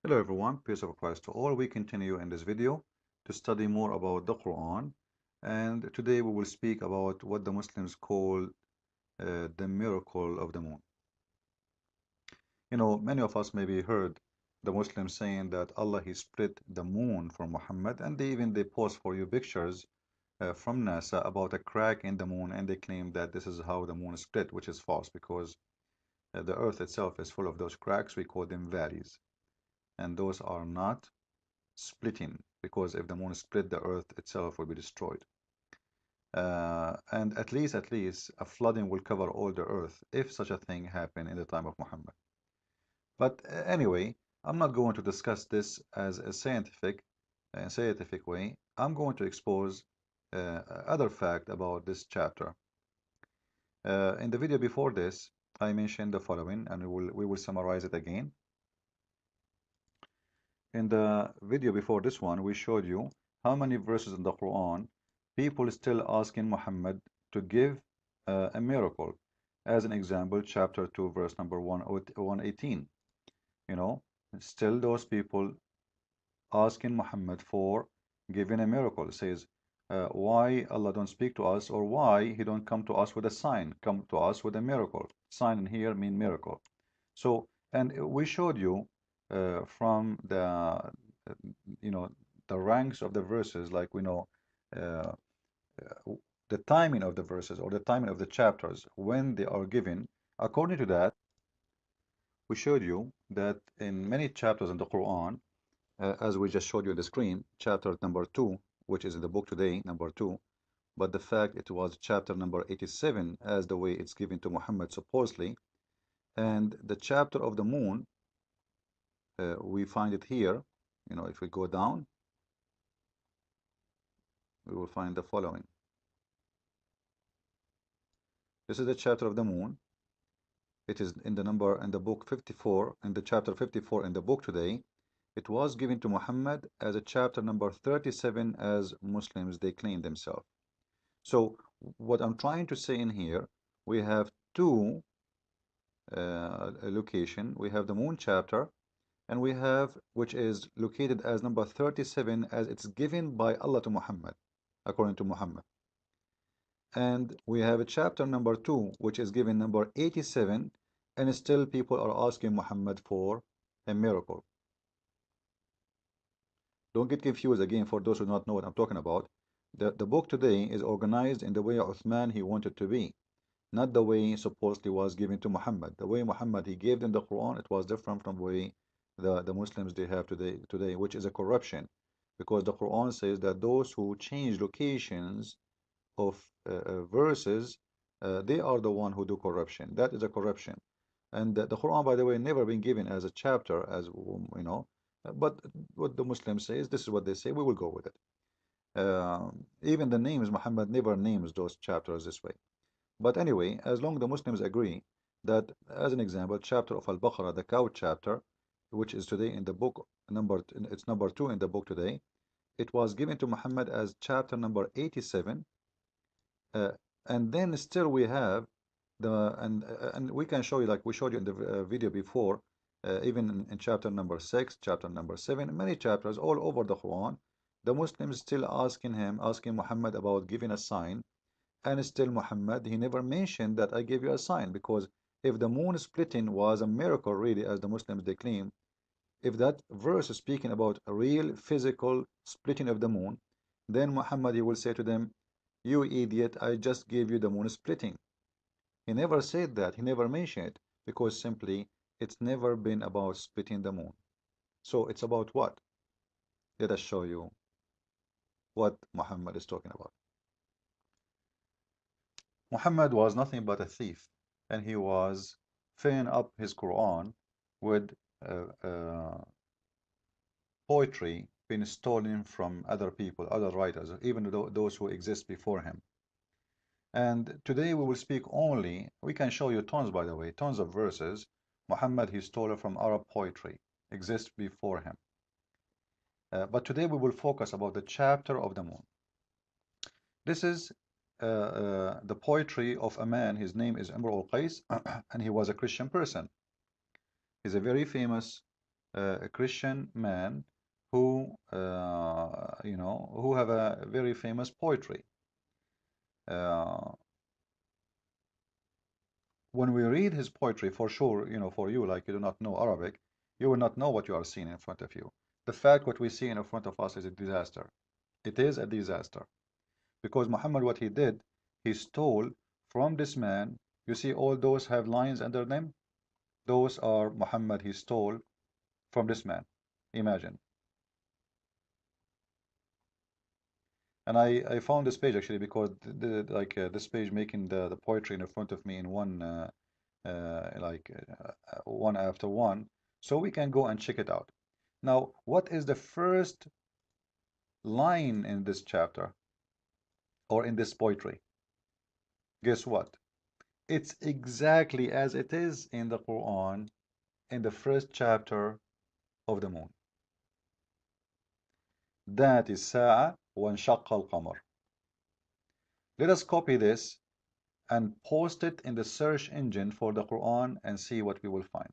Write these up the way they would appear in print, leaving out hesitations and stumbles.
Hello everyone, peace of Christ to all. We continue in this video to study more about the Quran, and today we will speak about what the Muslims call the miracle of the moon. Many of us maybe heard the Muslims saying that Allah He split the moon for Muhammad, and they post for you pictures from NASA about a crack in the moon, and they claim that this is how the moon is split, which is false because the Earth itself is full of those cracks. We call them valleys, and those are not splitting, because if the moon split, the earth itself will be destroyed. And at least a flooding will cover all the earth if such a thing happened in the time of Muhammad. But anyway, I'm not going to discuss this as a scientific way. I'm going to expose other fact about this chapter. In the video before this, I mentioned the following, and we will summarize it again. In the video before this one, we showed you how many verses in the Quran people still asking Muhammad to give a miracle. As an example, chapter 2, verse number 118. You know, still those people asking Muhammad for giving a miracle. It says, why Allah don't speak to us, or why He don't come to us with a sign, come to us with a miracle. Sign in here mean miracle. So, and we showed you from you know, the ranks of the verses, like we know uh, the timing of the verses or the timing of the chapters when they are given. According to that, we showed you that in many chapters in the Quran, as we just showed you on the screen, chapter number 2, which is in the book today, number 2, but the fact it was chapter number 87 as the way it's given to Muhammad supposedly, and the chapter of the moon, we find it here. If we go down, we will find the following. This is the chapter of the moon. It is in the book 54, in the chapter 54 in the book today. It was given to Muhammad as a chapter number 37 as Muslims they claim themselves. So what I'm trying to say in here, we have two location. We have the moon chapter, and we have which is located as number 37 as it's given by Allah to Muhammad, according to Muhammad. And we have a chapter number 2, which is given number 87, and still people are asking Muhammad for a miracle. Don't get confused again for those who do not know what I'm talking about. The book today is organized in the way Uthman he wanted to be, not the way supposedly was given to Muhammad. The way Muhammad he gave them the Quran, it was different from the way the Muslims they have today, which is a corruption, because the Quran says that those who change locations of verses, they are the one who do corruption. That is a corruption. And the Quran, by the way, never been given as a chapter, as you know. But what the Muslims say is this is what they say. We will go with it. Even the names, Muhammad never names those chapters this way. But anyway, as long as the Muslims agree that, as an example, chapter of Al-Baqarah, the cow chapter, which is today in the book it's number 2 in the book today, it was given to Muhammad as chapter number 87. And then still we have and we can show you, like we showed you in the video before, even in chapter number 6, chapter number 7, many chapters all over the Quran, the Muslims still asking Muhammad about giving a sign, and still Muhammad he never mentioned that I gave you a sign, because if the moon splitting was a miracle really, as the Muslims they claim, if that verse is speaking about a real physical splitting of the moon, then Muhammad he will say to them, you idiot, I just gave you the moon splitting. He never said that, he never mentioned it, because simply it's never been about splitting the moon. So it's about what? Let us show you what Muhammad is talking about. Muhammad was nothing but a thief, and he was filling up his Quran with poetry being stolen from other people, other writers, even those who exist before him. And today we will speak only, we can show you tons, by the way, tons of verses Muhammad he stole from Arab poetry, exist before him. But today we will focus about the chapter of the moon. This is the poetry of a man, his name is Imr al-Qais, and he was a Christian person. He's a very famous a Christian man who, who have a very famous poetry. Uh, when we read his poetry, for sure, for you, like you do not know Arabic, you will not know what you are seeing in front of you. The fact what we see in front of us is a disaster. It is a disaster. Because Muhammad, what he did, he stole from this man. You see all those have lines under them? Those are Muhammad, he stole from this man. Imagine. And I found this page actually because this page making the poetry in front of me in one one after one, so we can go and check it out. Now, what is the first line in this chapter or in this poetry? Guess what? It's exactly as it is in the Quran in the first chapter of the moon. That is Sa'a وانشق القمر. Let us copy this and post it in the search engine for the Quran and see what we will find.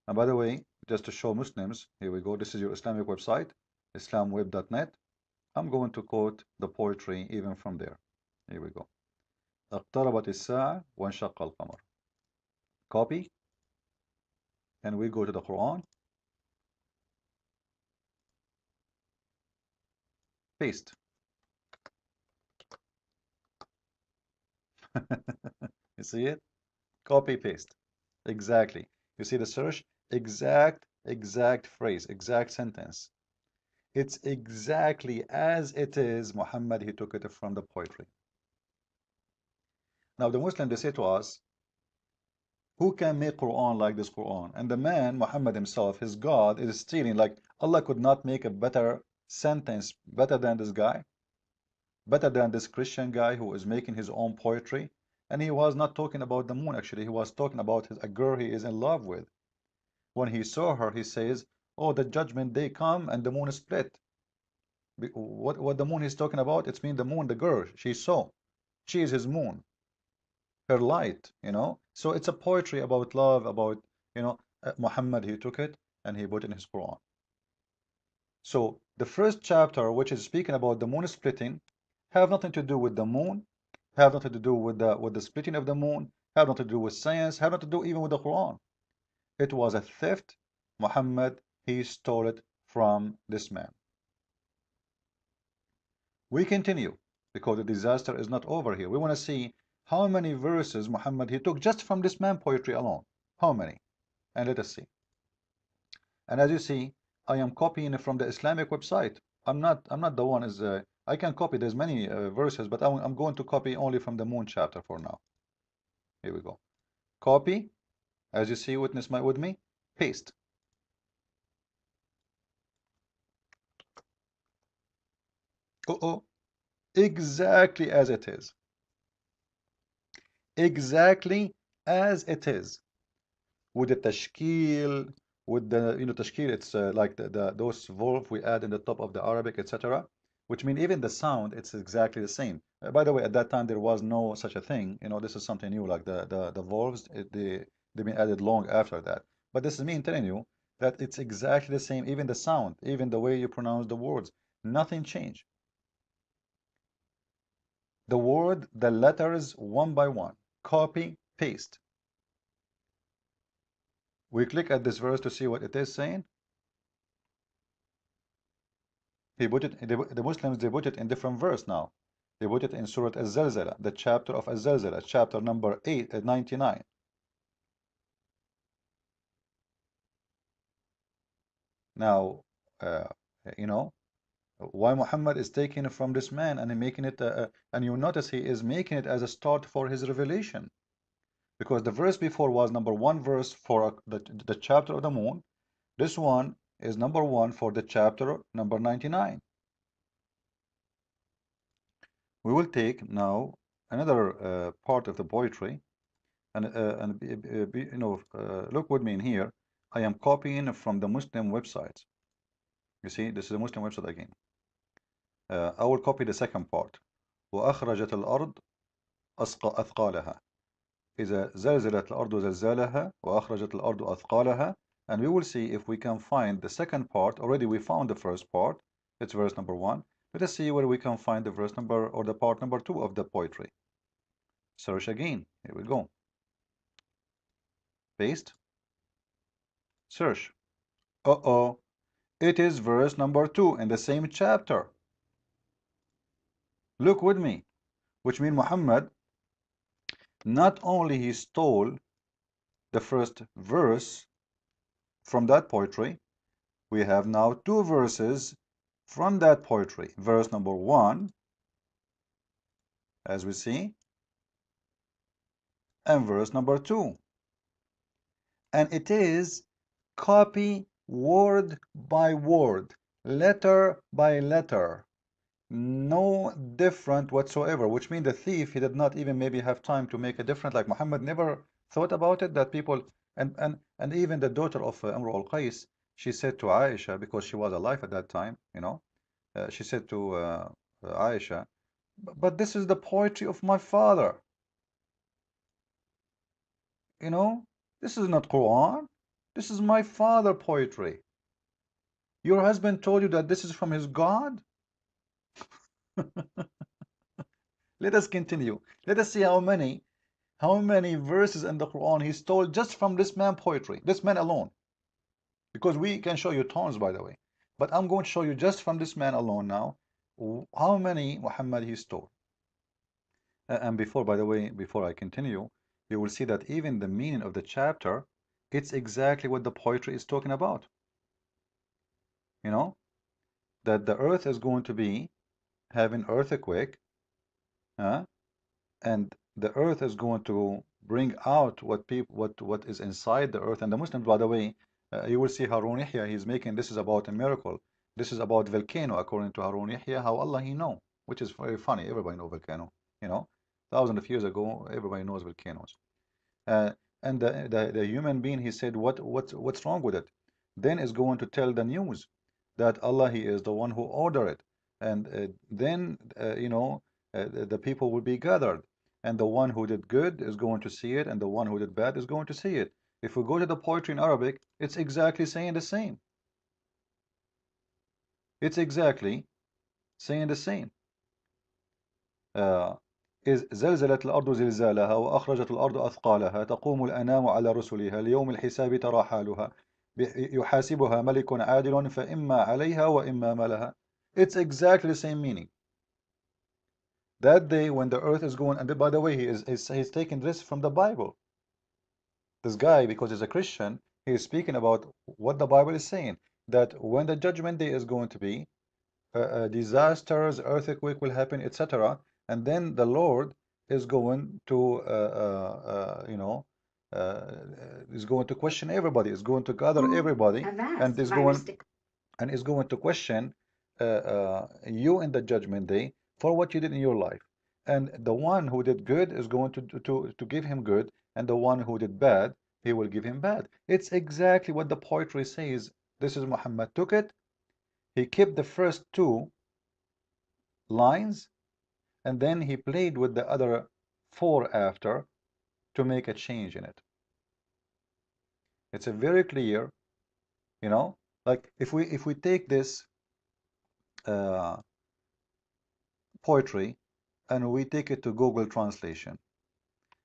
And by the way, just to show Muslims, here we go. This is your Islamic website, islamweb.net. I'm going to quote the poetry even from there. Here we go. اقتربت الساعة وانشق القمر. Copy, and we go to the Quran. Paste. You see it? Copy, paste. Exactly. You see the search? Exact phrase, exact sentence. It's exactly as it is. Muhammad, he took it from the poetry. Now the Muslim, they say to us, who can make Quran like this Quran? And the man, Muhammad himself, his God, is stealing. Like Allah could not make a better sentence, better than this guy, better than this Christian guy who is making his own poetry. And he was not talking about the moon, actually. He was talking about a girl he is in love with. When he saw her, he says, oh, the judgment day come and the moon is split. What the moon is talking about? It's mean the moon, the girl she saw. She is his moon, her light. So it's a poetry about love, about, Muhammad, he took it and he put it in his Quran. So the first chapter, which is speaking about the moon splitting, have nothing to do with the moon, have nothing to do with the splitting of the moon, have nothing to do with science, have nothing to do even with the Quran. It was a theft. Muhammad, he stole it from this man. We continue because the disaster is not over here. We want to see how many verses Muhammad he took just from this man poetry alone. How many? And let us see. And as you see, I am copying it from the Islamic website. I'm not the one is I can copy. There's many verses, but I'm going to copy only from the moon chapter for now. Here we go. Copy. As you see, witness with me. Paste. Uh-oh. Exactly as it is. Exactly as it is. With the tashkil, with the tashkil, it's like those volf we add in the top of the Arabic, etc. Which mean even the sound, it's exactly the same. By the way, at that time there was no such a thing. This is something new, like the volves, they've been added long after that. But this is me telling you that it's exactly the same, even the sound, even the way you pronounce the words, nothing changed. The word, the letters, one by one, copy, paste. We click at this verse to see what it is saying. He put it, the Muslims, they put it in different verse now. They put it in Surah Al-Zalzala, the chapter of Al-Zalzala, chapter number 99. Now, uh, you know, why Muhammad is taking it from this man and making it, and you notice he is making it as a start for his revelation. Because the verse before was number one verse for the chapter of the moon. This one is number one for the chapter number 99. We will take now another part of the poetry and look with me in here. I am copying from the Muslim website. You see, this is a Muslim website again. I will copy the second part. وأخرجت الأرض أثقالها. إذا زلزلت الأرض زلزالها وأخرجت الأرض أثقالها. And we will see if we can find the second part. Already we found the first part. It's verse number 1. Let us see where we can find the verse number or the part number 2 of the poetry. Search again. Here we go. Paste. Search. Uh-oh. It is verse number 2 in the same chapter. Look with me. Which means Muhammad, not only he stole the first verse from that poetry, we have now 2 verses from that poetry. Verse number 1, as we see, and verse number 2. And it is copy word by word, letter by letter. No different whatsoever, which means the thief, he did not even maybe have time to make a difference. Like Muhammad never thought about it, that people, and even the daughter of Amr al-Qais, she said to Aisha, because she was alive at that time, you know, she said to Aisha, but this is the poetry of my father, you know, this is not Quran, this is my father poetry. Your husband told you that this is from his God? Let us continue. Let us see how many verses in the Quran he stole just from this man poetry, this man alone. Because we can show you tons, by the way. But I'm going to show you just from this man alone now, how many Muhammad he stole. And before, by the way, before I continue, you will see that even the meaning of the chapter, it's exactly what the poetry is talking about. You know, that the earth is going to be having earthquake, and the earth is going to bring out what is inside the earth. And the Muslims, by the way, you will see Harun Yahya, he's making this is about a miracle. This is about volcano, according to Harun Yahya, how Allah he know, which is very funny. Everybody know volcano, you know, thousands of years ago, everybody knows volcanoes. Uh, and the human being, he said, what's wrong with it? Then is going to tell the news that Allah, he is the one who ordered it. And then, you know, the people will be gathered. And the one who did good is going to see it, and the one who did bad is going to see it. If we go to the poetry in Arabic, it's exactly saying the same. It's exactly saying the same. إذ زلزلت الأرض زلزالها وأخرجت الأرض أثقالها تقوم الأنام على رسلها ليوم الحساب ترى حالها يحاسبها ملك عادل فإما عليها وإما ما لها. It's exactly the same meaning. That day when the earth is going, and by the way, he's taking this from the Bible. This guy, because he's a Christian, he is speaking about what the Bible is saying, that when the judgment day is going to be, disasters, earthquake will happen, etc. And then the Lord is going to, you know, is going to question everybody, is going to gather everybody, and is going to question you in the judgment day for what you did in your life. And the one who did good is going to give him good, and the one who did bad, he will give him bad. It's exactly what the poetry says. This is Muhammad took it. He kept the first 2 lines, and then he played with the other 4 after to make a change in it. It's a very clear, you know, like if we take this poetry and we take it to Google Translation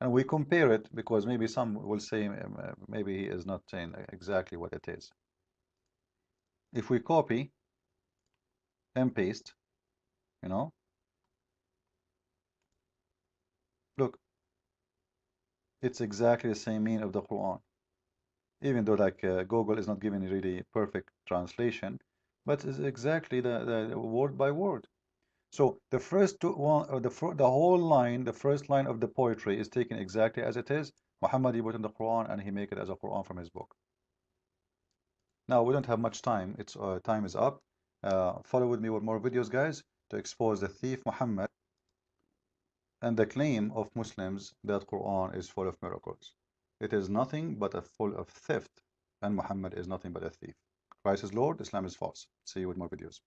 and we compare it, because maybe some will say maybe he is not saying exactly what it is. If we copy and paste, you know, look, it's exactly the same meaning of the Quran. Even though like Google is not giving really perfect translation, but it's exactly the word by word. So the first the whole line, the first line of the poetry is taken exactly as it is. Muhammad, he put in the Quran and he make it as a Quran from his book. Now we don't have much time. It's time is up. Follow with me with more videos, guys, to expose the thief Muhammad and the claim of Muslims that Quran is full of miracles. It is nothing but full of theft, and Muhammad is nothing but a thief. Christ is Lord, Islam is false. See you with more videos.